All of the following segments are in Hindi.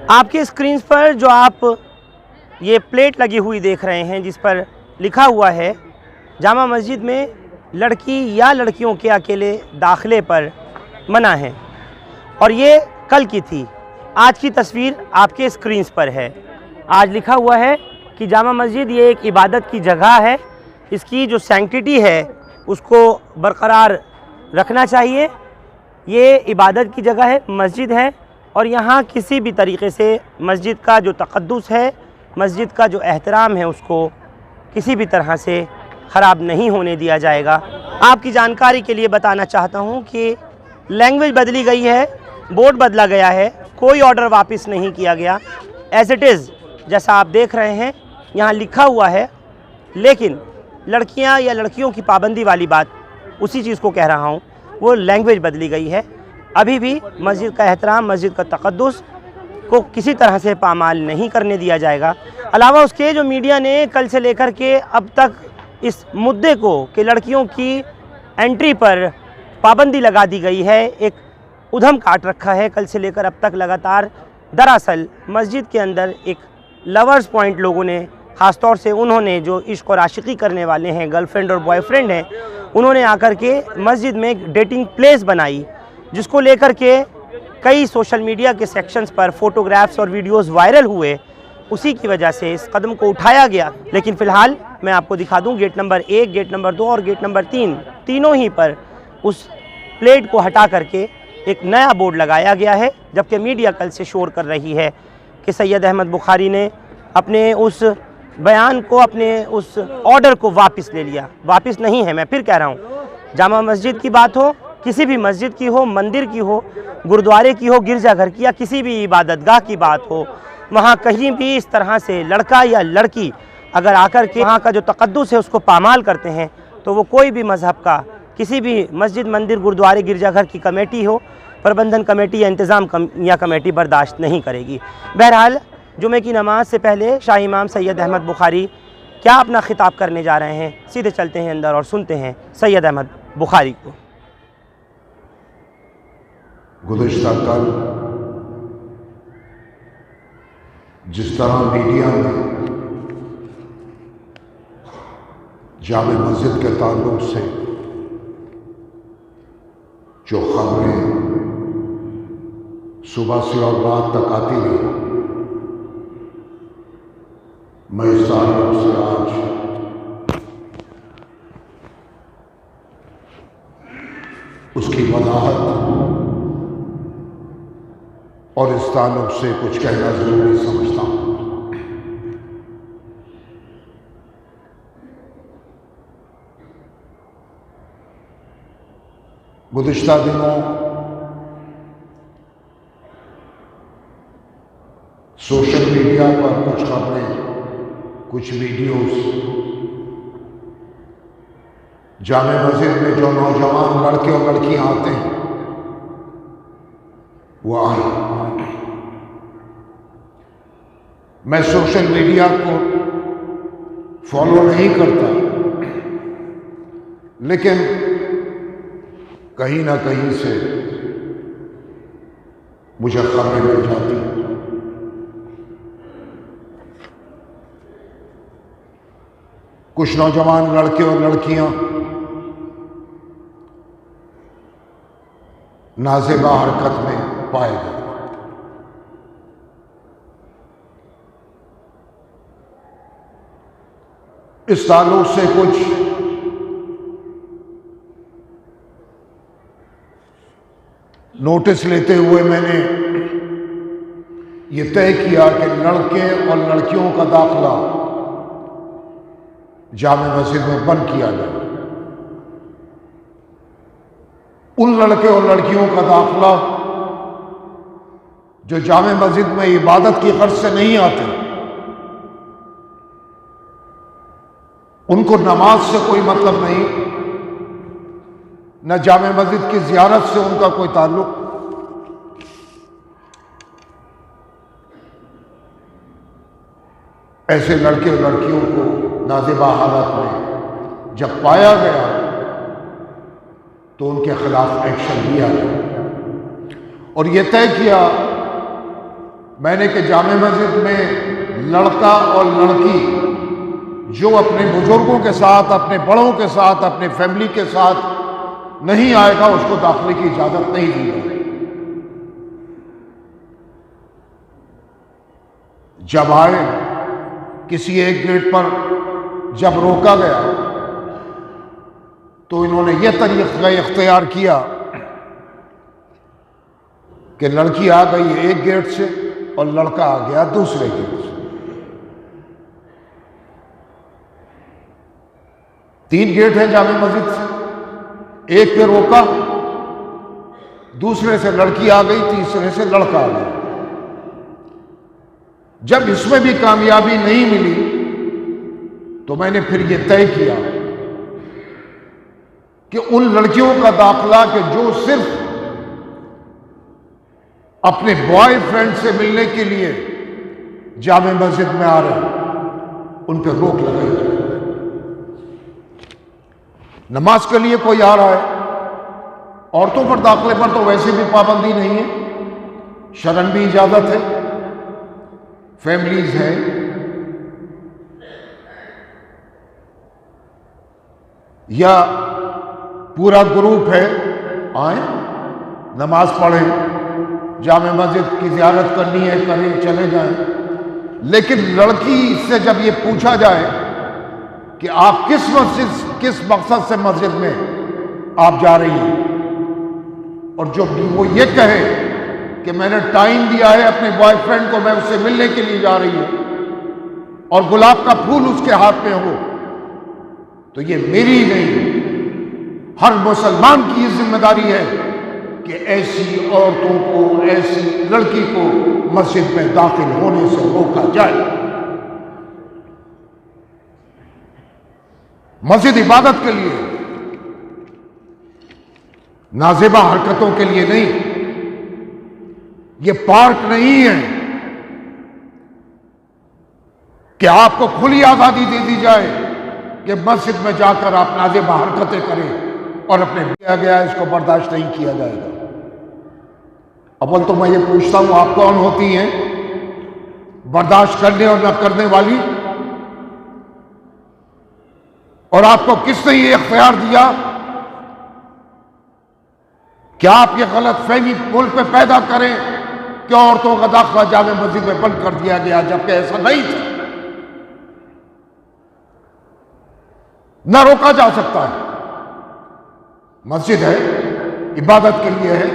आपके स्क्रीन पर जो आप ये प्लेट लगी हुई देख रहे हैं जिस पर लिखा हुआ है जामा मस्जिद में लड़की या लड़कियों के अकेले दाखिले पर मना है, और ये कल की थी। आज की तस्वीर आपके स्क्रीन पर है। आज लिखा हुआ है कि जामा मस्जिद ये एक इबादत की जगह है, इसकी जो सैंक्टिटी है उसको बरकरार रखना चाहिए। ये इबादत की जगह है, मस्जिद है, और यहाँ किसी भी तरीके से मस्जिद का जो तक़द्दुस है, मस्जिद का जो एहतराम है, उसको किसी भी तरह से ख़राब नहीं होने दिया जाएगा। आपकी जानकारी के लिए बताना चाहता हूँ कि लैंग्वेज बदली गई है, बोर्ड बदला गया है, कोई ऑर्डर वापस नहीं किया गया। एज़ इट इज़ जैसा आप देख रहे हैं यहाँ लिखा हुआ है, लेकिन लड़कियाँ या लड़कियों की पाबंदी वाली बात, उसी चीज़ को कह रहा हूँ, वो लैंग्वेज बदली गई है। अभी भी मस्जिद का एहतराम, मस्जिद का तक़द्दुस को किसी तरह से पामाल नहीं करने दिया जाएगा। अलावा उसके जो मीडिया ने कल से लेकर के अब तक इस मुद्दे को कि लड़कियों की एंट्री पर पाबंदी लगा दी गई है, एक उधम काट रखा है कल से लेकर अब तक लगातार। दरअसल मस्जिद के अंदर एक लवर्स पॉइंट लोगों ने, ख़ास तौर से उन्होंने जो इश्क और आशिकी करने वाले हैं, गर्लफ्रेंड और बॉयफ्रेंड हैं, उन्होंने आकर के मस्जिद में एक डेटिंग प्लेस बनाई, जिसको लेकर के कई सोशल मीडिया के सेक्शंस पर फ़ोटोग्राफ्स और वीडियोस वायरल हुए। उसी की वजह से इस कदम को उठाया गया। लेकिन फ़िलहाल मैं आपको दिखा दूं, गेट नंबर 1, गेट नंबर 2 और गेट नंबर 3, तीनों ही पर उस प्लेट को हटा करके एक नया बोर्ड लगाया गया है। जबकि मीडिया कल से शोर कर रही है कि सैयद अहमद बुखारी ने अपने उस बयान को, अपने उस ऑर्डर को वापस ले लिया। वापस नहीं है, मैं फिर कह रहा हूँ, जामा मस्जिद की बात हो, किसी भी मस्जिद की हो, मंदिर की हो, गुरुद्वारे की हो, गिरजाघर की, या किसी भी इबादतगाह की बात हो, वहाँ कहीं भी इस तरह से लड़का या लड़की अगर आकर के वहाँ का जो तक़द्दुस है उसको पामाल करते हैं, तो वो कोई भी मज़हब का, किसी भी मस्जिद, मंदिर, गुरुद्वारे, गिरजाघर की कमेटी हो, प्रबंधन कमेटी या इंतज़ाम कमेटी बर्दाश्त नहीं करेगी। बहरहाल जुमे की नमाज से पहले शाही इमाम सैयद अहमद बुखारी क्या अपना खिताब करने जा रहे हैं, सीधे चलते हैं अंदर और सुनते हैं सैयद अहमद बुखारी को। गुज़िश्ता कल जिस तरह मीडिया में जामे मस्जिद के ताल्लुक से जो खबरें सुबह से और रात तक आती रही, मैं इस ताल्लुक से आज उसकी वजाहत और इस ताल्लुक से कुछ कहना जरूरी समझता हूं। गुज़िश्ता दिनों सोशल मीडिया पर कुछ खबरें, कुछ वीडियोस जामे मस्जिद में जो नौजवान लड़के और लड़कियां आते हैं वो आए। मैं सोशल मीडिया को फॉलो नहीं करता, लेकिन कहीं ना कहीं से मुझे खबरें मिल जाती। कुछ नौजवान लड़के और लड़कियां नाज़ेबा हरकत में पाए गए। इस ताल्लुक से कुछ नोटिस लेते हुए मैंने ये तय किया कि लड़के और लड़कियों का दाखिला जामे मस्जिद में बंद किया जाए। उन लड़के और लड़कियों का दाखिला जो जामे मस्जिद में इबादत की गर्ज से नहीं आते, उनको नमाज से कोई मतलब नहीं, न जामे मस्जिद की ज़ियारत से उनका कोई ताल्लुक। ऐसे लड़के और लड़कियों को नाज़ेबा हालत में जब पाया गया तो उनके खिलाफ एक्शन लिया गया और यह तय किया मैंने कि जामे मस्जिद में लड़का और लड़की जो अपने बुजुर्गों के साथ, अपने बड़ों के साथ, अपने फैमिली के साथ नहीं आएगा उसको दाखिले की इजाजत नहीं दी जाएगी। जब आए किसी एक गेट पर जब रोका गया तो इन्होंने यह तरीका इख्तियार किया कि लड़की आ गई एक गेट से और लड़का आ गया दूसरे गेट से। 3 गेट हैं जामे मस्जिद से, एक पे रोका, दूसरे से लड़की आ गई, तीसरे से लड़का आ गया। जब इसमें भी कामयाबी नहीं मिली तो मैंने फिर यह तय किया कि उन लड़कियों का दाखिला कि जो सिर्फ अपने बॉयफ्रेंड से मिलने के लिए जामे मस्जिद में आ रहे हैं उन पर रोक लगाई जाए। नमाज के लिए कोई आ रहा है, औरतों पर दाखिले पर तो वैसे भी पाबंदी नहीं है, शरन भी इजाजत है, फैमिलीज है, या पूरा ग्रुप है, आए नमाज पढ़ें, जामे मस्जिद की ज़ियारत करनी है करें, चले जाएं। लेकिन लड़की से जब ये पूछा जाए कि आप किस मकसद से मस्जिद में आप जा रही हैं, और जो वो ये कहे कि मैंने टाइम दिया है अपने बॉयफ्रेंड को, मैं उससे मिलने के लिए जा रही हूं, और गुलाब का फूल उसके हाथ में हो, तो ये मेरी नहीं, हर मुसलमान की ये जिम्मेदारी है कि ऐसी औरतों को, ऐसी लड़की को मस्जिद में दाखिल होने से रोका जाए। मस्जिद इबादत के लिए, नाज़ेबा हरकतों के लिए नहीं, ये पार्क नहीं है कि आपको खुली आजादी दे दी जाए कि मस्जिद में जाकर आप नाज़ेबा हरकतें करें और अपने किया गया इसको बर्दाश्त नहीं किया जाएगा। अव्वल तो मैं ये पूछता हूं, आप कौन होती हैं बर्दाश्त करने और न करने वाली? और आपको किसने ये इख्तियार दिया कि आप ये गलत फहमी मुल्क में पैदा करें कि औरतों का दाखिला जामे मस्जिद में बंद कर दिया गया, जबकि ऐसा नहीं था, न रोका जा सकता है। मस्जिद है, इबादत के लिए है,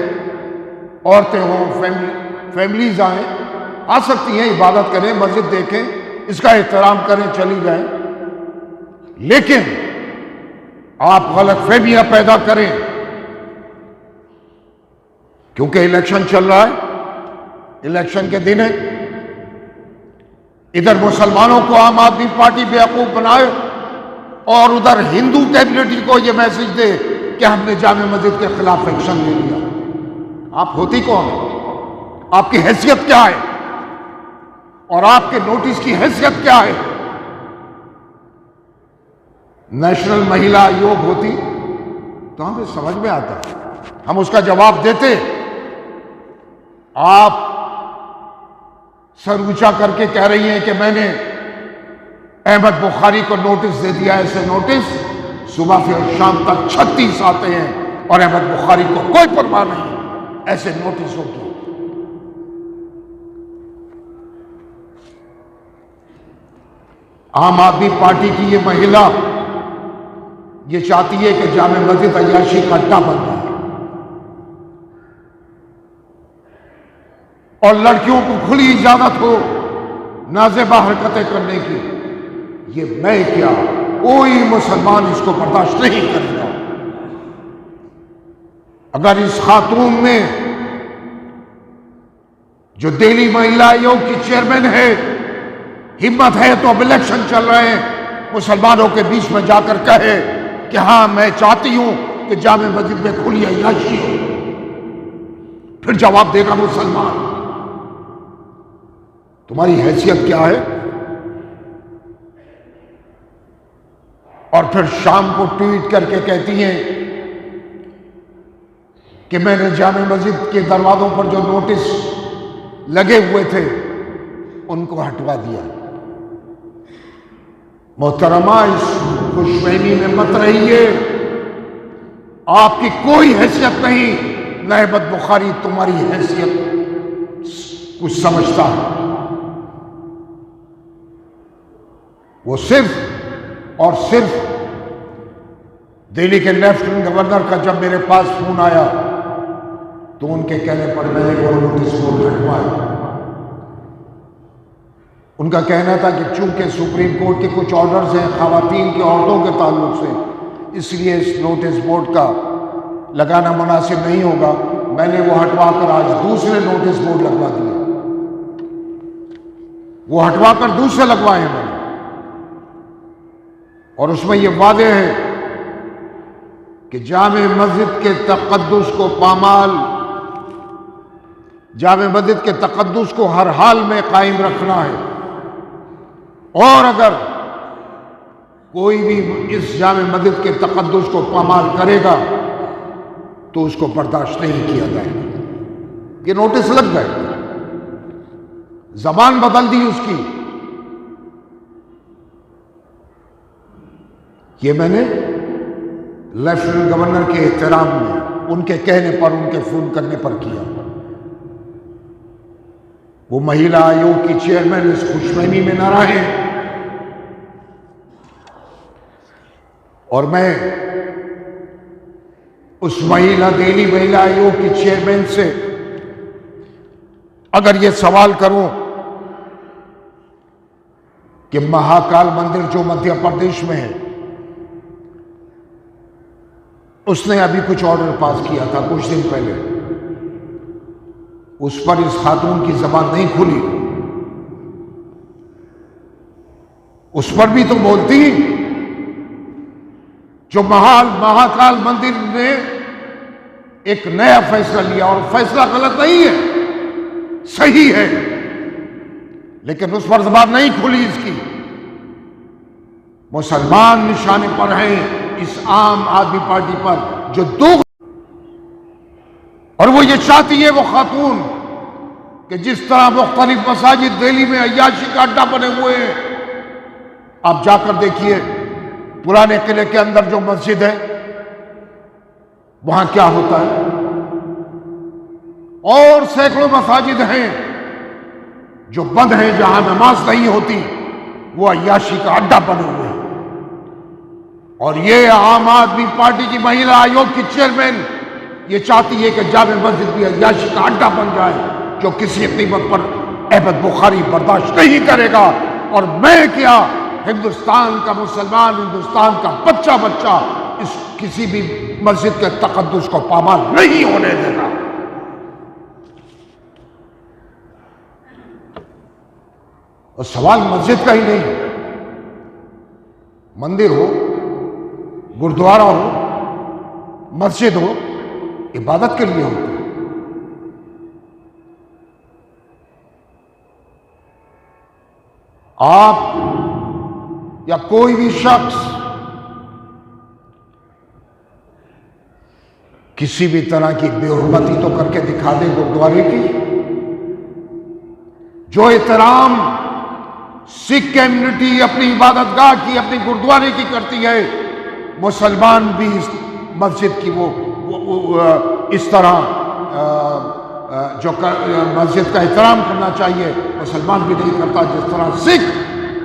औरतें हों, फैमिलीज आए, आ सकती हैं, इबादत करें, मस्जिद देखें, इसका एहतराम करें, चली जाएं। लेकिन आप गलत फहमियां पैदा करें, क्योंकि इलेक्शन चल रहा है, इलेक्शन के दिन है, इधर मुसलमानों को आम आदमी पार्टी बेवकूफ बनाए और उधर हिंदू कैबिनेट को यह मैसेज दे कि हमने जामे मस्जिद के खिलाफ एक्शन ले लिया। आप होती कौन है? आपकी हैसियत क्या है? और आपके नोटिस की हैसियत क्या है? नेशनल महिला आयोग होती तो हमें समझ में आता, हम उसका जवाब देते। आप सर ऊंचा करके कह रही हैं कि मैंने अहमद बुखारी को नोटिस दे दिया। ऐसे नोटिस सुबह से और शाम तक 36 आते हैं और अहमद बुखारी को कोई परवाह नहीं ऐसे नोटिसों की। आम आदमी पार्टी की ये महिला ये चाहती है कि जामे मस्जिद अय्याशी का अड्डा बन जाए और लड़कियों को खुली इजाजत हो नाज़ेबा हरकतें करने की। ये मैं क्या, कोई मुसलमान इसको बर्दाश्त नहीं करेगा। अगर इस खातून में जो दिल्ली महिला आयोग की चेयरमैन है हिम्मत है तो अब इलेक्शन चल रहे हैं, मुसलमानों के बीच में जाकर कहे कि हाँ मैं चाहती हूं कि जामे मस्जिद में खुली अय्याशी हो, फिर जवाब देगा मुसलमान तुम्हारी हैसियत क्या है। और फिर शाम को ट्वीट करके कहती हैं कि मैंने जामे मस्जिद के दरवाजों पर जो नोटिस लगे हुए थे उनको हटवा दिया। मोहतरमा, इस खुशफहमी में मत रहिए, आपकी कोई हैसियत नहीं। नहबत बुखारी तुम्हारी हैसियत कुछ समझता है। वो सिर्फ और सिर्फ दिल्ली के लेफ्टिनेंट गवर्नर का जब मेरे पास फोन आया तो उनके कहने पर मैंने वो नोटिस बोर्ड हटवाया। उनका कहना था कि चूंकि सुप्रीम कोर्ट के कुछ ऑर्डर्स हैं खवातीन के औरतों के ताल्लुक से, इसलिए इस नोटिस बोर्ड का लगाना मुनासिब नहीं होगा। मैंने वो हटवा कर आज दूसरे नोटिस बोर्ड लगवा दिए। वो हटवा कर दूसरे लगवाए हैं मैंने, और उसमें ये वादे है कि जामे मस्जिद के तक़द्दुस को पामाल, जामे मस्जिद के तक़द्दुस को हर हाल में कायम रखना है, और अगर कोई भी इस जामे मस्जिद के तक़द्दुस को पामाल करेगा तो उसको बर्दाश्त नहीं किया जाएगा। ये नोटिस लग गए, जबान बदल दी उसकी। ये मैंने लेफ्टिनेंट गवर्नर के एहतराम में, उनके कहने पर, उनके फोन करने पर किया। वो महिला आयोग की चेयरमैन इस खुशफहमी में न रहे, और मैं उस दिल्ली महिला आयोग की चेयरमैन से अगर ये सवाल करूं कि महाकाल मंदिर जो मध्य प्रदेश में है, उसने अभी कुछ ऑर्डर पास किया था कुछ दिन पहले, उस पर इस खातून की जबान नहीं खुली। उस पर भी तो बोलती, जो महाकाल मंदिर ने एक नया फैसला लिया, और फैसला गलत नहीं है, सही है, लेकिन उस पर जबान नहीं खुली इसकी। मुसलमान निशाने पर हैं इस आम आदमी पार्टी पर, जो दो, और वो ये चाहती है वो खातून कि जिस तरह मुख्तलिफ मसाजिद दिल्ली में अय्याशी का अड्डा बने हुए हैं, आप जाकर देखिए पुराने किले के अंदर जो मस्जिद है वहां क्या होता है, और सैकड़ों मसाजिद हैं जो बंद हैं, जहां नमाज नहीं होती, वो अय्याशी का अड्डा बने हुए हैं। और ये आम आदमी पार्टी की महिला आयोग की चेयरमैन ये चाहती है कि जामे मस्जिद भी अय्याशी का अड्डा बन जाए, जो किसी कीमत पर नहबत बुखारी बर्दाश्त नहीं करेगा। और मैं क्या, हिंदुस्तान का मुसलमान, हिंदुस्तान का बच्चा बच्चा इस किसी भी मस्जिद के तक़द्दुस को पामाल नहीं होने देगा। और सवाल मस्जिद का ही नहीं, मंदिर हो, गुरुद्वारा हो, मस्जिद हो, इबादत के लिए होती है। आप या कोई भी शख्स किसी भी तरह की बेहुरमती तो करके दिखा दे गुरुद्वारे की, जो एहतराम सिख कम्युनिटी अपनी इबादतगाह की, अपनी गुरुद्वारे की करती है, मुसलमान भी इस मस्जिद की वो इस तरह जो मस्जिद का एहतराम करना चाहिए, मुसलमान भी नहीं करता जिस तरह सिख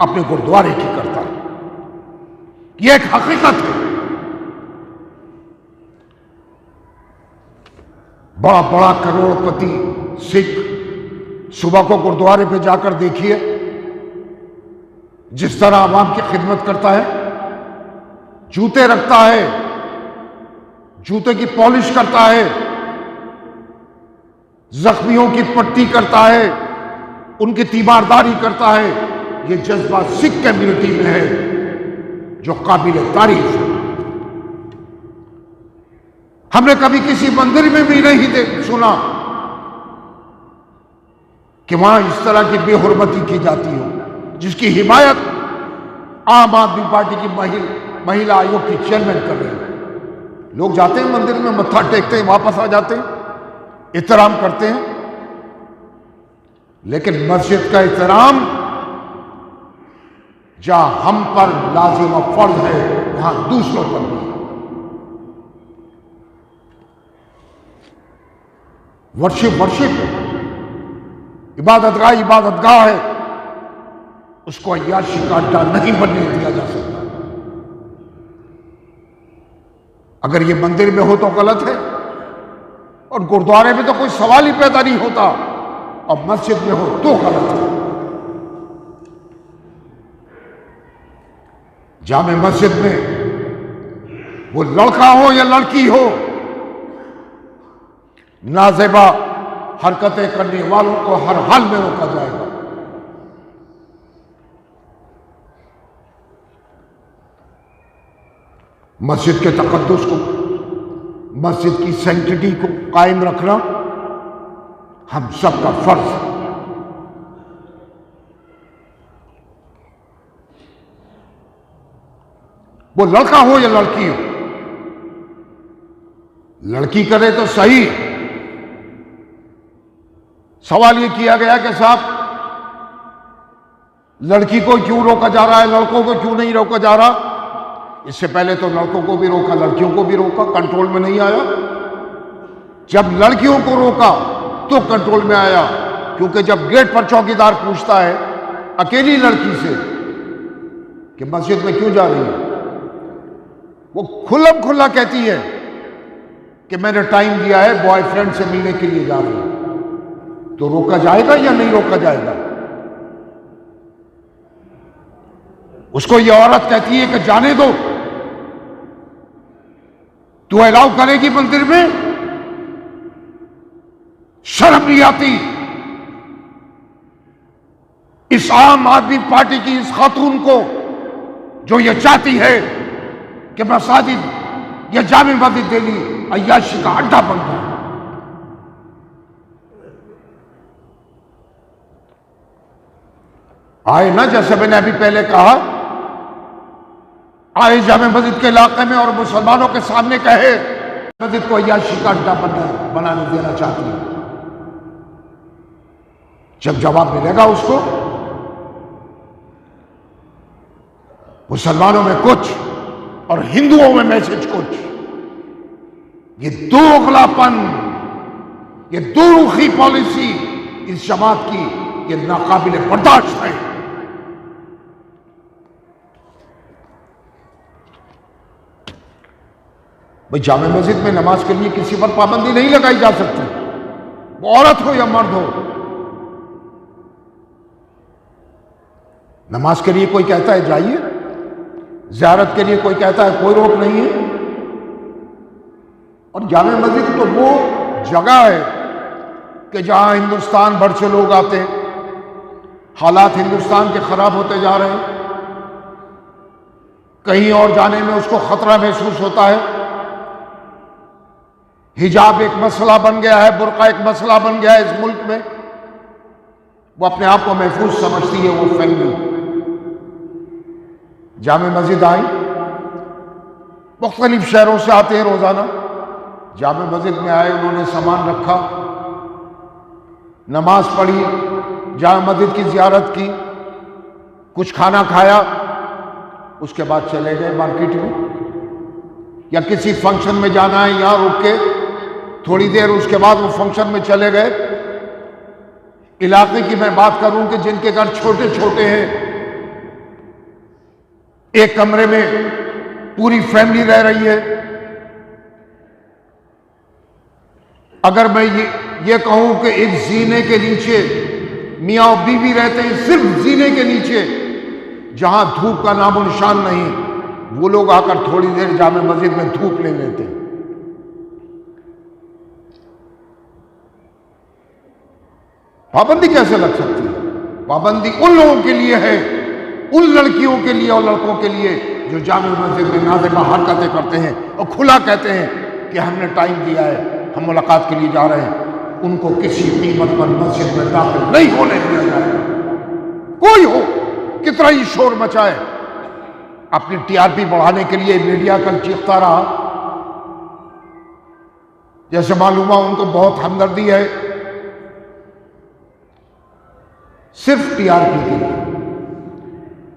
अपने गुरुद्वारे की करता है। यह एक हकीकत है। बड़ा बड़ा करोड़पति सिख सुबह को गुरुद्वारे पे जाकर देखिए, जिस तरह आवाम की खिदमत करता है, जूते रखता है, जूते की पॉलिश करता है, जख्मियों की पट्टी करता है, उनकी तीमारदारी करता है। ये जज्बा सिख कम्युनिटी में है जो काबिल तारीफ है। हमने कभी किसी मंदिर में भी नहीं सुना कि वहां इस तरह की बेहुरमती की जाती हो, जिसकी हिमायत आम आदमी पार्टी की महिला आयोग की चेयरमैन कर रही है। लोग जाते हैं मंदिर में, मत्था टेकते हैं, वापस आ जाते हैं, एहतराम करते हैं। लेकिन मस्जिद का एहतराम जहां हम पर लाजिम और फर्ज है, वहां दूसरों पर भी। वर्शिप इबादतगाह है, उसको अय्याशी का अड्डा नहीं बनने दिया जा सकता। अगर ये मंदिर में हो तो गलत है, और गुरुद्वारे में तो कोई सवाल ही पैदा नहीं होता, और मस्जिद में हो तो गलत है। जामे मस्जिद में वो लड़का हो या लड़की हो, नाजेबा हरकतें करने वालों को हर हाल में रोका जाएगा। मस्जिद के तकद्दुस को, मस्जिद की सैंक्टिटी को कायम रखना हम सबका फर्ज है। वो लड़का हो या लड़की हो, लड़की करे तो सही। सवाल ये किया गया कि साहब लड़की को क्यों रोका जा रहा है, लड़कों को क्यों नहीं रोका जा रहा। इससे पहले तो लड़कों को भी रोका, लड़कियों को भी रोका, कंट्रोल में नहीं आया। जब लड़कियों को रोका तो कंट्रोल में आया, क्योंकि जब गेट पर चौकीदार पूछता है अकेली लड़की से कि मस्जिद में क्यों जा रही है, वो खुल्लम खुल्ला कहती है कि मैंने टाइम दिया है, बॉयफ्रेंड से मिलने के लिए जा रही हूं, तो रोका जाएगा या नहीं रोका जाएगा। उसको ये औरत कहती है कि जाने दो, तू अलाउ करेगी मंदिर में, शर्म नहीं आती। इस आम आदमी पार्टी की इस खातून को जो ये चाहती है कि मसाजिद या जामे मस्जिद दिल्ली अय्याशी का अड्डा बन जाए। आए ना, जैसे मैंने अभी पहले कहा, आए जामे मस्जिद के इलाके में और मुसलमानों के सामने कहे मस्जिद को अय्याशी का अड्डा बनाने देना चाहती है। जब जवाब मिलेगा उसको, मुसलमानों में कुछ और हिंदुओं में मैसेज कुछ, ये दोगलापन, ये दोरुखी पॉलिसी इस जमात की ये नाकाबिले बर्दाश्त है। भाई जामे मस्जिद में नमाज के लिए किसी पर पाबंदी नहीं लगाई जा सकती, वो औरत हो या मर्द हो। नमाज के लिए कोई कहता है जाइए, ज़ियारत के लिए कोई कहता है कोई रोक नहीं है। और जामे मस्जिद तो वो जगह है कि जहां हिंदुस्तान भर से लोग आते हैं। हालात हिंदुस्तान के खराब होते जा रहे हैं, कहीं और जाने में उसको खतरा महसूस होता है। हिजाब एक मसला बन गया है, बुर्का एक मसला बन गया है इस मुल्क में। वो अपने आप को महफूज समझती है वो फैमिली। जामे मस्जिद आई, मुख्तलिफ शहरों से आते हैं रोजाना। जामे मस्जिद में आए, उन्होंने सामान रखा, नमाज पढ़ी, जामे मस्जिद की जियारत की, कुछ खाना खाया, उसके बाद चले गए मार्केट में या किसी फंक्शन में जाना है, यहां रुक के थोड़ी देर, उसके बाद वो फंक्शन में चले गए। इलाके की मैं बात करूं कि जिनके घर छोटे छोटे हैं, एक कमरे में पूरी फैमिली रह रही है। अगर मैं ये कहूं कि एक जीने के नीचे मियां और बीवी रहते हैं, सिर्फ जीने के नीचे, जहां धूप का नामो निशान नहीं, वो लोग आकर थोड़ी देर जामे मस्जिद में धूप ले लेते हैं। पाबंदी कैसे लग सकती है? पाबंदी उन लोगों के लिए है, उन लड़कियों के लिए और लड़कों के लिए जो जामे मस्जिद में नाज़िबा हरकतें करते हैं और खुला कहते हैं कि हमने टाइम दिया है, हम मुलाकात के लिए जा रहे हैं। उनको किसी कीमत पर मस्जिद में दाखिल नहीं होने दिया जाएगा। कोई हो, कितना ही शोर मचाए, अपनी टीआरपी बढ़ाने के लिए मीडिया कल चीखता रहा, जैसे मालूम हुआ उनको बहुत हमदर्दी है। सिर्फ टीआरपी के लिए,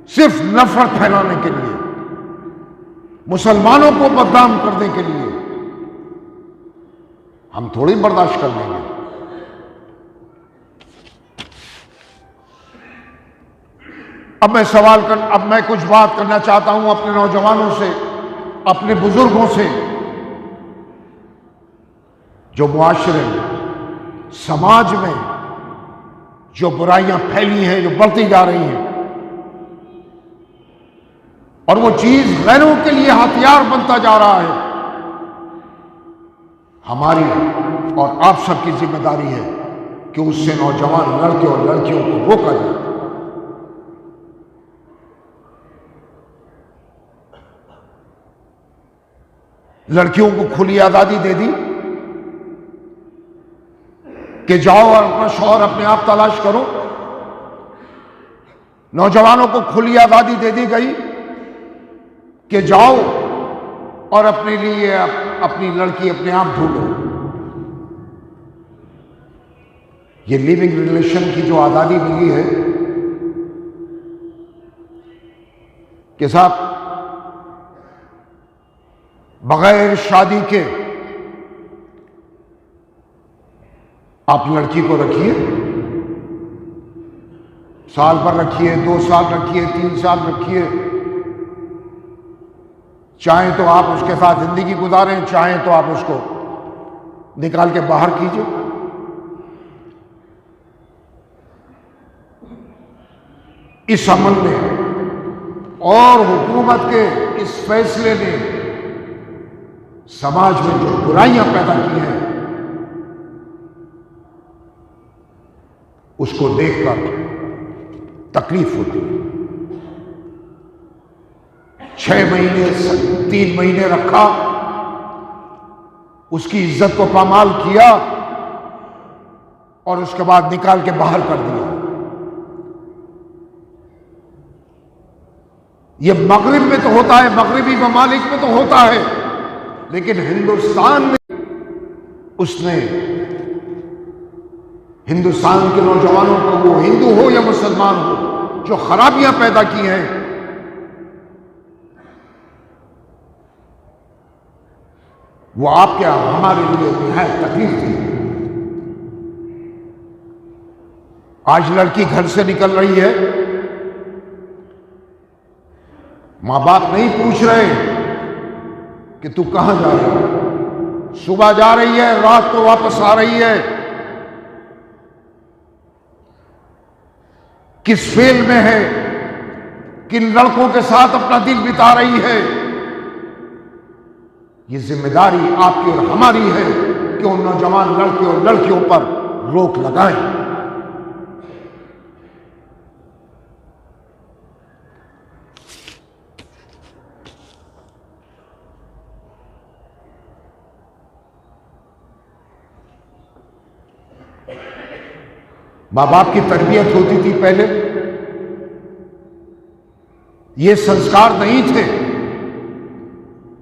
सिर्फ नफरत फैलाने के लिए, मुसलमानों को बदनाम करने के लिए, हम थोड़ी बर्दाश्त कर लेंगे। अब मैं कुछ बात करना चाहता हूं अपने नौजवानों से, अपने बुजुर्गों से, जो मुआशरे में, समाज में जो बुराइयां फैली हैं, जो बढ़ती जा रही हैं, और वो चीज गैरों के लिए हथियार बनता जा रहा है। हमारी और आप सबकी जिम्मेदारी है कि उससे नौजवान लड़के और लड़कियों को रोका जाए। लड़कियों को खुली आजादी दे दी कि जाओ और अपना शौहर अपने आप तलाश करो। नौजवानों को खुली आजादी दे दी गई कि जाओ और अपने लिए अपनी लड़की अपने आप ढूंढो। ये लिविंग रिलेशन की जो आजादी मिली है कि साहब बगैर शादी के आप लड़की को रखिए, साल भर रखिए, 2 साल रखिए, 3 साल रखिए, चाहे तो आप उसके साथ जिंदगी गुजारें, चाहे तो आप उसको निकाल के बाहर कीजिए। इस अमल ने और हुकूमत के इस फैसले ने समाज में जो बुराइयां पैदा की हैं उसको देखकर तकलीफ होती है। 6 महीने 3 महीने रखा, उसकी इज्जत को पामाल किया और उसके बाद निकाल के बाहर कर दिया। ये मगरिब में तो होता है, मगरिबी ममालिक में तो होता है, लेकिन हिंदुस्तान में उसने हिंदुस्तान के नौजवानों को, वो हिंदू हो या मुसलमान हो, जो खराबियां पैदा की हैं, वो आपके हमारे लिए निहायत तकलीफ थी। आज लड़की घर से निकल रही है, मां बाप नहीं पूछ रहे कि तू कहां जा रही है, सुबह जा रही है, रात को वापस आ रही है, किस फील्ड में है, किन लड़कों के साथ अपना दिल बिता रही है। ये जिम्मेदारी आपकी और हमारी है कि उन नौजवान लड़के और लड़कियों पर रोक लगाएं। मां बाप की तरबियत होती थी पहले, ये संस्कार नहीं थे,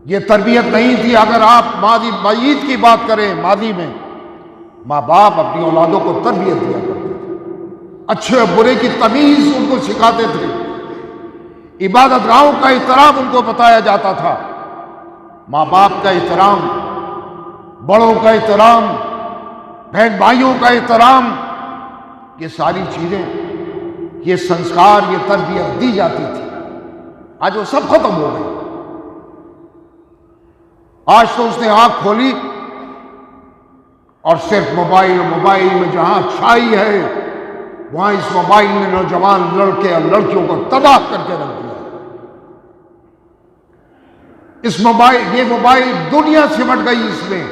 ये तरबियत नहीं थी। अगर आप माजीद की बात करें, मादी में मां बाप अपनी औलादों को तरबियत दिया करते थे, अच्छे और बुरे की तमीज उनको सिखाते थे, इबादत गाहों का एहतराम उनको बताया जाता था। मां बाप का एहतराम, बड़ों का एहतराम, बहन भाइयों का एहतराम, ये सारी चीजें, ये संस्कार, ये तरबियत दी जाती थी। आज वो सब खत्म हो गई। आज तो उसने आंख खोली और सिर्फ मोबाइल में जहां अच्छाई है, वहां इस मोबाइल ने नौजवान लड़के और लड़कियों को तबाह करके रख दिया। ये मोबाइल दुनिया सिमट गई इसमें,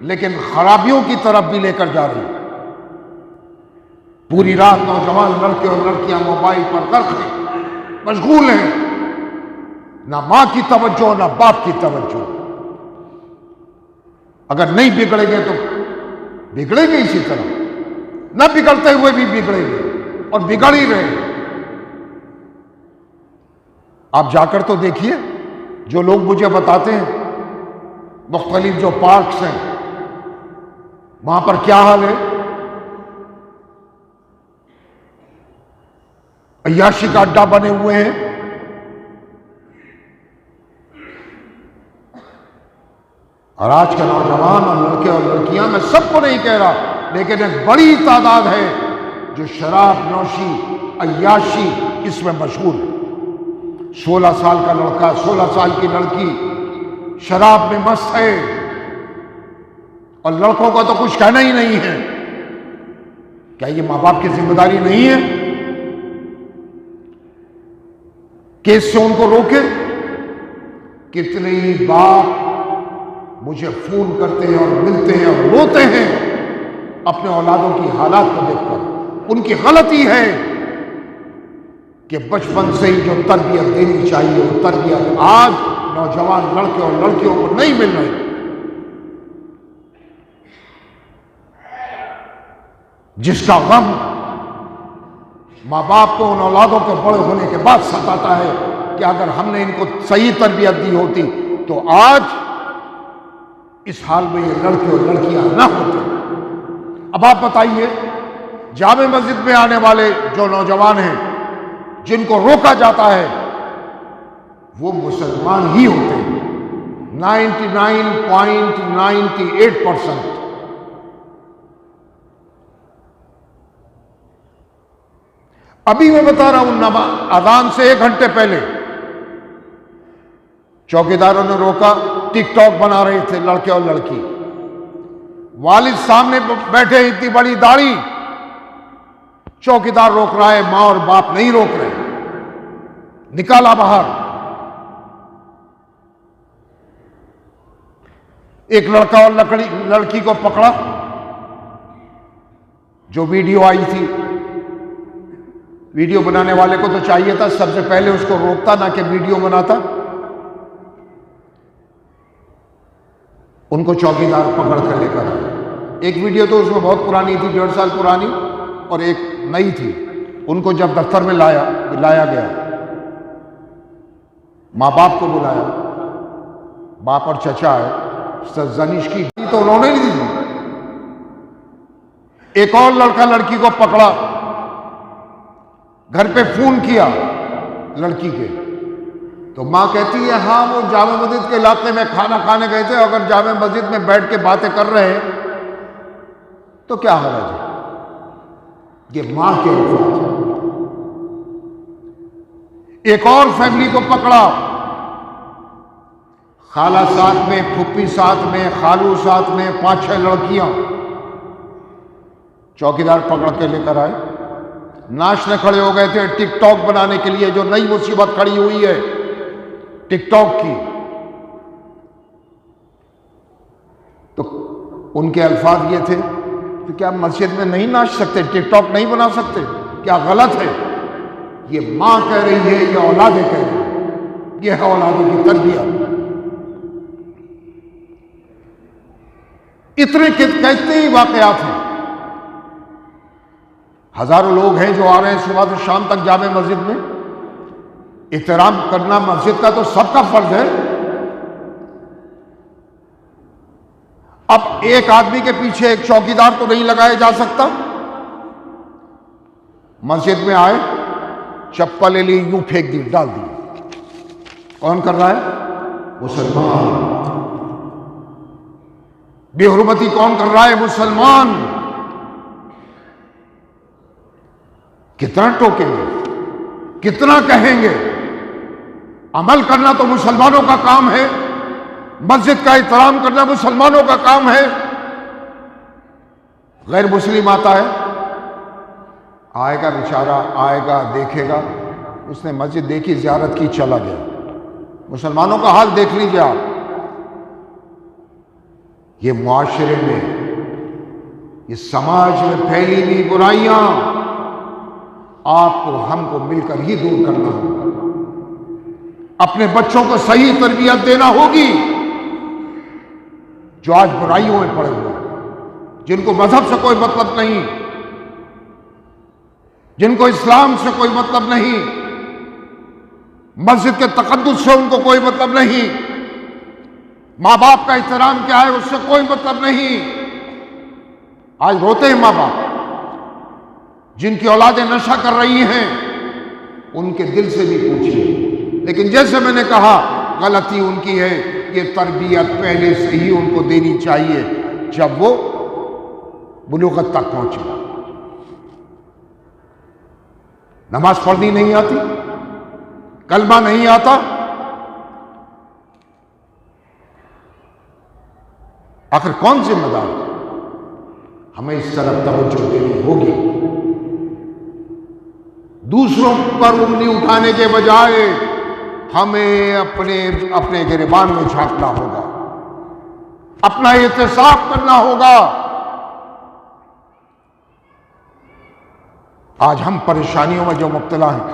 लेकिन खराबियों की तरफ भी लेकर जा रही है। पूरी रात नौजवान लड़के और लड़कियां मोबाइल पर गर्क हैं, मशगूल हैं, ना मां की तवज्जो ना बाप की तवज्जो। अगर नहीं बिगड़ेंगे तो बिगड़ेंगे इसी तरह, न बिगड़ते हुए भी बिगड़ेंगे और बिगड़ ही रहे। आप जाकर तो देखिए, जो लोग मुझे बताते हैं, मुख्तलिफ जो पार्क्स हैं वहां पर क्या हाल है। अय्याशी का अड्डा बने हुए हैं। और आज के नौजवान और लड़के और लड़कियां, मैं सबको नहीं कह रहा, लेकिन एक बड़ी तादाद है जो शराब नौशी अय्याशी इसमें मशहूर है। 16 साल का लड़का, 16 साल की लड़की शराब में मस्त है, और लड़कों का तो कुछ कहना ही नहीं है। क्या ये मां बाप की जिम्मेदारी नहीं है कि इससे उनको रोके? कितने ही बाप मुझे फोन करते हैं और मिलते हैं और रोते हैं अपने औलादों की हालात को देखकर। उनकी गलती है कि बचपन से ही जो तरबियत देनी चाहिए वो तरबियत आज नौजवान लड़के और लड़कियों को नहीं मिल रही। जिसका गम मां बाप को उन औलादों के बड़े होने के बाद सताता है कि अगर हमने इनको सही तरबियत दी होती तो आज इस हाल में ये लड़के और लड़कियां ना होते। अब आप बताइए, जामे मस्जिद में आने वाले जो नौजवान हैं जिनको रोका जाता है वो मुसलमान ही होते हैं। 99.98%। अभी मैं बता रहा हूं, अजान से 1 घंटे पहले चौकीदारों ने रोका, टिकटॉक बना रहे थे लड़के और लड़की। वालिद सामने बैठे, इतनी बड़ी दाढ़ी, चौकीदार रोक रहा है, मां और बाप नहीं रोक रहे, निकाला बाहर। एक लड़का और लड़की को पकड़ा। जो वीडियो आई थी, वीडियो बनाने वाले को तो चाहिए था सबसे पहले उसको रोकता, ना कि वीडियो बनाता। उनको चौकीदार पकड़ कर लेकर आया। एक वीडियो तो उसमें बहुत पुरानी थी, 1.5 साल पुरानी, और एक नई थी। उनको जब दफ्तर में लाया गया, मां बाप को बुलाया, बाप और चचा है, सरजनिश की तो उन्होंने नहीं दी। एक और लड़का लड़की को पकड़ा, घर पे फोन किया लड़की के, तो मां कहती है हाँ वो जामे मस्जिद के इलाके में खाना खाने गए थे, अगर जामे मस्जिद में बैठ के बातें कर रहे हैं तो क्या हर्ज है। ये मां के अल्फाज। एक और फैमिली को पकड़ा, खाला साथ में, फुप्पी साथ में, खालू साथ में, 5-6 लड़कियां। चौकीदार पकड़ के लेकर आए, नाचने खड़े हो गए थे टिकटॉक बनाने के लिए। जो नई मुसीबत खड़ी हुई है टिकटॉक की, तो उनके अल्फाज ये थे तो क्या मस्जिद में नहीं नाच सकते, टिकटॉक नहीं बना सकते, क्या गलत है? ये मां कह रही है, ये औलादें कह रही है, ये है औलादों की तरबियत। इतने कितने ही वाकयात हैं। हजारों लोग हैं जो आ रहे हैं सुबह से शाम तक जामे मस्जिद में। एहतराम करना मस्जिद का तो सबका फर्ज है। अब एक आदमी के पीछे एक चौकीदार तो नहीं लगाया जा सकता। मस्जिद में आए, चप्पल ले ली, यूं फेंक दी, डाल दी। कौन कर रहा है? मुसलमान। बेहुरमती कौन कर रहा है? मुसलमान। कितना टोकेंगे, कितना कहेंगे? अमल करना तो मुसलमानों का काम है, मस्जिद का एहतराम करना मुसलमानों का काम है। गैर मुस्लिम आता है, आएगा बेचारा, आएगा देखेगा, उसने मस्जिद देखी, ज़ियारत की, चला गया। मुसलमानों का हाल देख लीजिए आप। ये मुआशरे में, ये समाज में फैली हुई बुराइयां आपको हमको मिलकर ही दूर करना होगा। अपने बच्चों को सही तरबियत देना होगी। जो आज बुराइयों में पड़े हुए हैं, जिनको मजहब से कोई मतलब नहीं, जिनको इस्लाम से कोई मतलब नहीं, मस्जिद के तकद्दुस से उनको कोई मतलब नहीं, मां बाप का एहतराम क्या है उससे कोई मतलब नहीं। आज रोते हैं मां बाप जिनकी औलादें नशा कर रही हैं, उनके दिल से भी पूछिए। लेकिन जैसे मैंने कहा, गलती उनकी है, ये तरबियत पहले से ही उनको देनी चाहिए जब वो बुलूगत तक पहुंचे। नमाज पढ़नी नहीं आती, कलमा नहीं आता, आखिर कौन जिम्मेदार है? हमें इस तरफ तवज्जो देनी होगी। दूसरों पर उंगली उठाने के बजाय हमें अपने गिरबान में झांकना होगा, अपना एहतिसाब करना होगा। आज हम परेशानियों में जो मुब्तला हैं,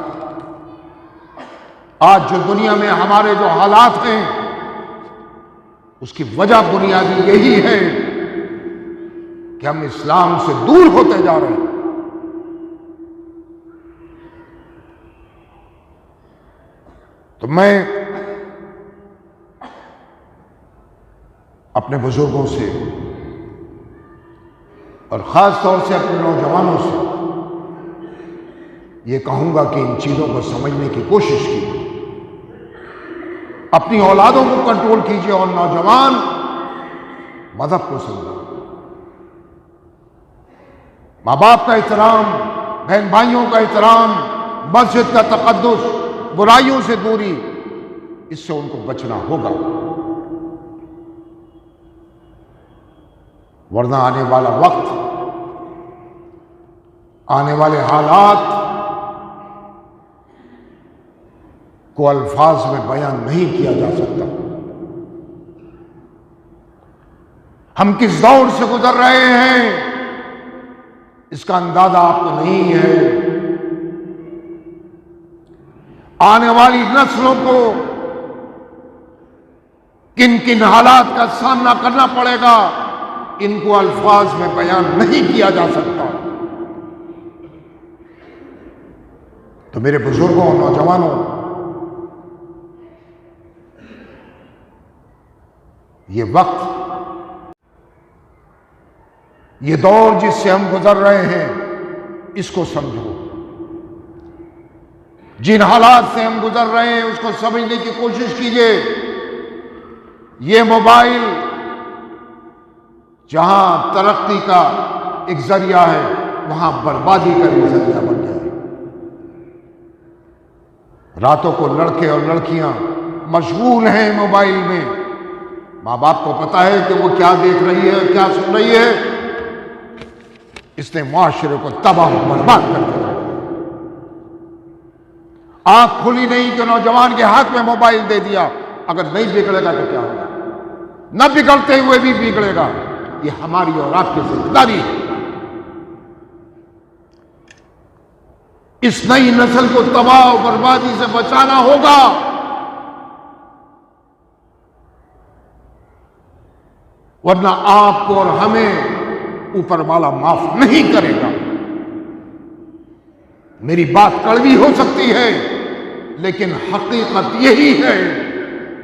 आज जो दुनिया में हमारे जो हालात हैं, उसकी वजह बुनियादी यही है कि हम इस्लाम से दूर होते जा रहे हैं। तो मैं अपने बुजुर्गों से और ख़ास तौर से अपने नौजवानों से ये कहूँगा कि इन चीज़ों को समझने की कोशिश कीजिए, अपनी औलादों को कंट्रोल कीजिए और नौजवान मज़हब को समझो। माँ बाप का एहतराम, बहन भाइयों का एहतराम, मस्जिद का तक़द्दुस, बुराइयों से दूरी, इससे उनको बचना होगा। वरना आने वाला वक्त, आने वाले हालात को अल्फाज में बयान नहीं किया जा सकता। हम किस दौर से गुजर रहे हैं इसका अंदाजा आपको नहीं है। आने वाली नस्लों को किन किन हालात का सामना करना पड़ेगा, इनको अल्फाज में बयान नहीं किया जा सकता। तो मेरे बुजुर्गों और नौजवानों, ये वक्त, ये दौर जिससे हम गुजर रहे हैं, इसको समझो। जिन हालात से हम गुजर रहे हैं उसको समझने की कोशिश कीजिए। ये मोबाइल जहां तरक्की का एक जरिया है, वहां बर्बादी का भी जरिया बन गया है। रातों को लड़के और लड़कियां मशगूल हैं मोबाइल में। माँ बाप को पता है कि वो क्या देख रही है, क्या सुन रही है। इसने मुआशरे को तबाह बर्बाद कर दिया। आंख खुली नहीं कि नौजवान के हाथ में मोबाइल दे दिया। अगर नहीं बिगड़ेगा तो क्या होगा? न बिगड़ते हुए भी बिगड़ेगा। ये हमारी और आपकी जिम्मेदारी है। इस नई नस्ल को तबाह और बर्बादी से बचाना होगा। वरना आपको और हमें ऊपर वाला माफ नहीं करेगा। मेरी बात कड़वी हो सकती है, लेकिन हकीकत यही है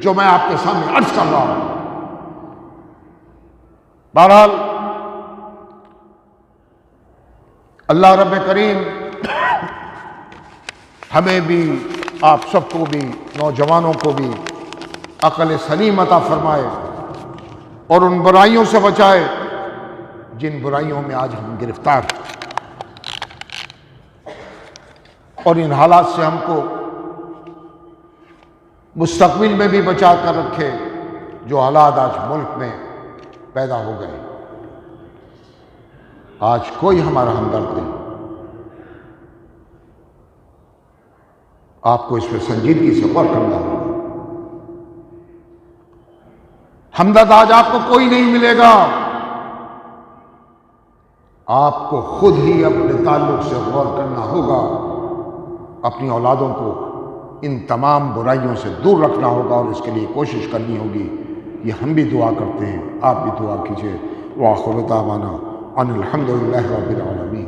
जो मैं आपके सामने अर्ज कर रहा हूं। बहरहाल अल्लाह रब्बे करीम हमें भी, आप सबको भी, नौजवानों को भी अक़ल सलीम अता फरमाए और उन बुराइयों से बचाए जिन बुराइयों में आज हम गिरफ्तार हैं। और इन हालात से हमको मुस्तक़बिल में भी बचा कर रखे जो हालात आज मुल्क में पैदा हो गए। आज कोई हमारा हमदर्द नहीं। आपको इस पर संजीदगी से गौर करना होगा। हमदर्द आज आपको कोई नहीं मिलेगा। आपको खुद ही अपने ताल्लुक से गौर करना होगा। अपनी औलादों को इन तमाम बुराइयों से दूर रखना होगा और इसके लिए कोशिश करनी होगी। ये हम भी दुआ करते हैं, आप भी दुआ कीजिए। व आखिर दावाना अनिल हम्दुलिल्लाहि रब्बिल आलमीन।